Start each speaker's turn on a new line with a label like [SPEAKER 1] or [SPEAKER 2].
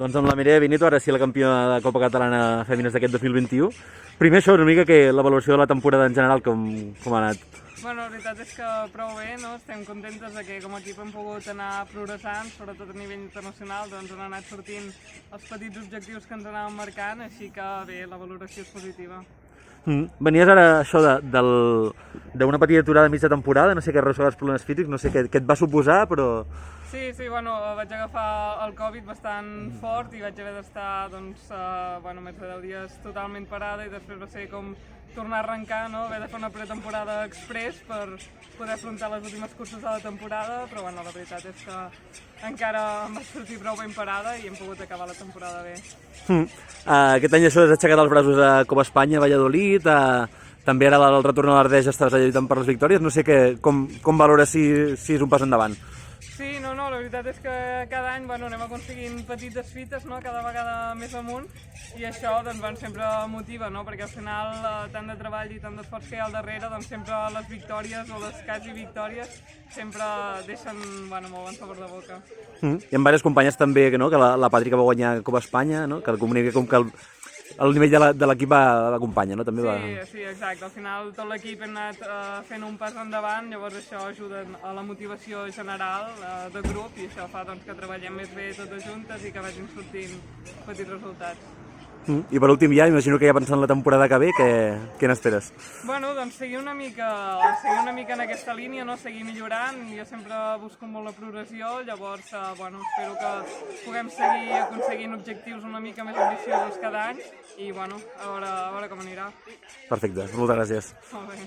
[SPEAKER 1] Doncs amb la Mireia Benito, ara sí la campiona de Copa Catalana Fèmines d'aquest 2021. Primer això, una mica que la valoració de la temporada en general, com ha anat?
[SPEAKER 2] Bueno, la veritat és que prou bé, no? Estem contentes de que com a equip hem pogut anar progressant, sobretot a nivell internacional, doncs han anat sortint els petits objectius que ens anàvem marcant, així que bé, la valoració és positiva.
[SPEAKER 1] Venies ara això d'una petita aturada mig de temporada, no sé què arrossegar els problemes físics, no sé què et va suposar, però...
[SPEAKER 2] Sí, bueno, vaig agafar el Covid bastant fort i vaig haver d'estar doncs, més de 10 dies totalment parada i després va ser com tornar a arrencar, no? Haver de fer una pretemporada express per poder afrontar les últimes curses de la temporada, però bueno, la veritat és que encara em vaig sortir prou ben parada i hem pogut acabar la temporada bé.
[SPEAKER 1] Aquest any això has aixecat els braços a Copa Espanya, a Valladolid, també ara el retorn a l'Ardeix estàs allà lluitant per les victòries, no sé com valores si és un pas endavant.
[SPEAKER 2] Sí, no, la veritat és que cada any anem aconseguint petites fites, no? Cada vegada més amunt i això doncs, sempre motiva, no? Perquè al final tant de treball i tant d'esforç que hi ha al darrere, doncs sempre les victòries o les quasi victòries sempre deixen molt bon sabor de boca.
[SPEAKER 1] Hi ha diverses companyes també, no? Que la Patri que va guanyar Copa Espanya, no? Que comunica com que el nivell de l'equip l'acompanya, no? També
[SPEAKER 2] Sí, exacte. Al final tot l'equip hem anat fent un pas endavant, llavors això ajuda a la motivació general de grup i això fa doncs, que treballem més bé totes juntes i que vagin sortint petits resultats.
[SPEAKER 1] I per últim ja, imagino que ja pensant la temporada que ve, què n'esperes?
[SPEAKER 2] Doncs seguir una mica en aquesta línia, no? Seguir millorant, jo sempre busco molt la progressió, llavors espero que puguem seguir aconseguint objectius una mica més ambiciosos cada any i a veure com anirà.
[SPEAKER 1] Perfecte, moltes gràcies.
[SPEAKER 2] Molt bé.